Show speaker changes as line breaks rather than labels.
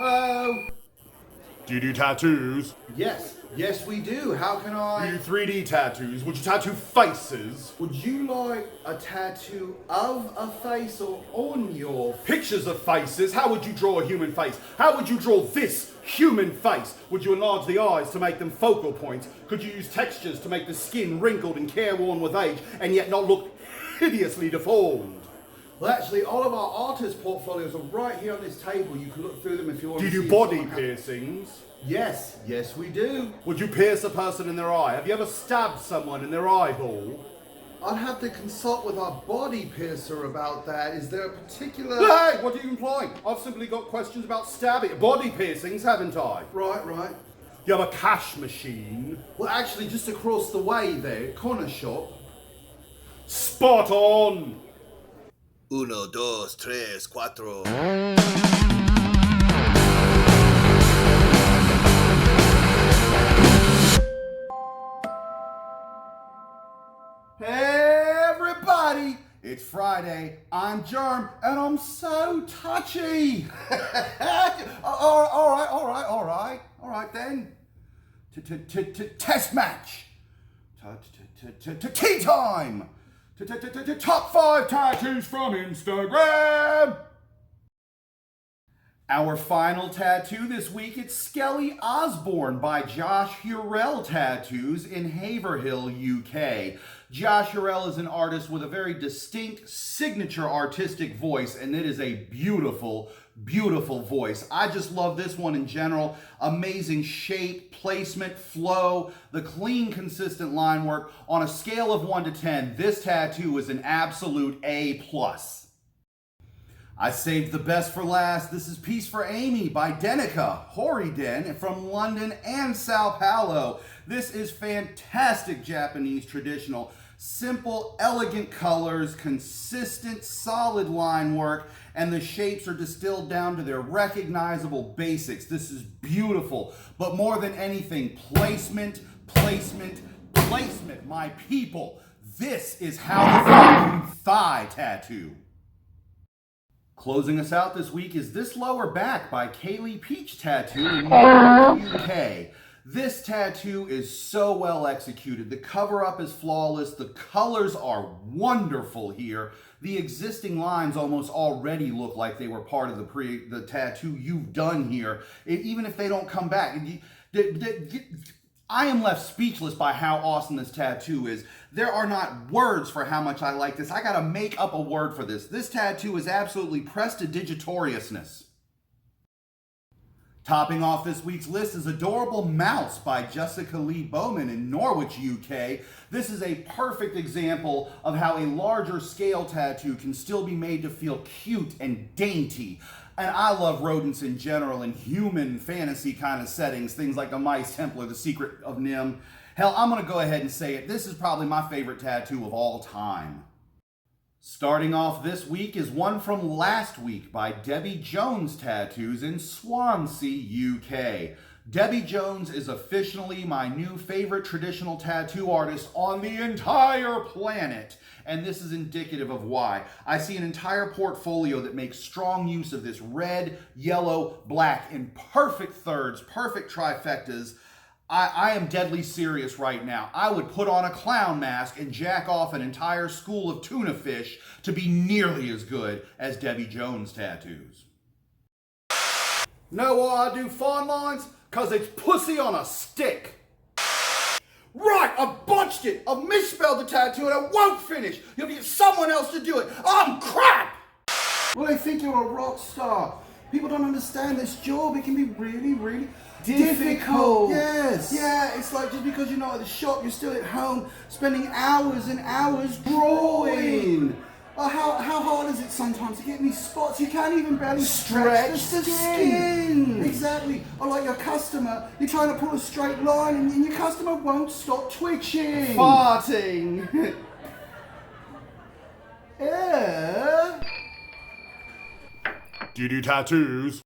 Hello.
Do you do tattoos?
Yes we do. How can I?
Do you do 3D tattoos? Would you tattoo faces?
Would you like a tattoo of a face or on your face?
Pictures of faces? How would you draw a human face? How would you draw this human face? Would you enlarge the eyes to make them focal points? Could you use textures to make the skin wrinkled and careworn with age and yet not look hideously deformed?
Well, actually, all of our artist portfolios are right here on this table. You can look through them if you want
Do
to
you
see
do body
someone
piercings?
Yes we do.
Would you pierce a person in their eye? Have you ever stabbed someone in their eyeball?
I'd have to consult with our body piercer about that. Is there a particular...
Hey, what are you implying? I've simply got questions about stabbing. Body piercings, haven't I?
Right.
You have a cash machine.
Well, actually, just across the way there, corner shop.
Spot on!
1, 2, 3, 4.
Hey everybody, it's Friday, I'm Germ, and I'm so touchy. All right then. Test match. Tea time. Top 5 tattoos from Instagram. Our final tattoo this week, it's Skelly Osborne by Josh Hurrell Tattoos in Haverhill, UK. Josh Hurrell is an artist with a very distinct signature artistic voice, and it is a beautiful, beautiful voice. I just love this one in general. Amazing shape, placement, flow, the clean, consistent line work. On a scale of 1 to 10, this tattoo is an absolute A+. I saved the best for last. This is Peace for Amy by Denica Horiden from London and Sao Paulo. This is fantastic Japanese traditional. Simple, elegant colors, consistent, solid line work, and the shapes are distilled down to their recognizable basics. This is beautiful, but more than anything, placement, my people. This is how the fucking thigh tattoo. Closing us out this week is This Lower Back by Kaylee Peach Tattoo in UK. This tattoo is so well executed. The cover-up is flawless. The colors are wonderful here. The existing lines almost already look like they were part of the tattoo you've done here, even if they don't come back. I am left speechless by how awesome this tattoo is. There are not words for how much I like this. I gotta make up a word for this. This tattoo is absolutely prestidigitoriousness. Topping off this week's list is Adorable Mouse by Jessica Lee Bowman in Norwich, UK. This is a perfect example of how a larger scale tattoo can still be made to feel cute and dainty. And I love rodents in general in human fantasy kind of settings, things like the Mice Templar, The Secret of Nim. Hell, I'm gonna go ahead and say it. This is probably my favorite tattoo of all time. Starting off this week is one from last week by Debbie Jones Tattoos in Swansea, UK. Debbie Jones is officially my new favorite traditional tattoo artist on the entire planet. And this is indicative of why. I see an entire portfolio that makes strong use of this red, yellow, black in perfect thirds, perfect trifectas. I am deadly serious right now. I would put on a clown mask and jack off an entire school of tuna fish to be nearly as good as Debbie Jones tattoos. Know why I do fine lines? Cause it's pussy on a stick. Right, I've botched it. I've misspelled the tattoo and I won't finish. You'll get someone else to do it. I'm crap! Well, they think you're a rock star. People don't understand this job. It can be really, really difficult. Yes. Yeah, it's like just because you're not at the shop, you're still at home spending hours and hours drawing. Oh, how hard is it sometimes to get these spots? You can't even barely stretch the skin. Exactly. Or like your customer, you're trying to pull a straight line and your customer won't stop twitching. Farting. Yeah.
Do you do tattoos?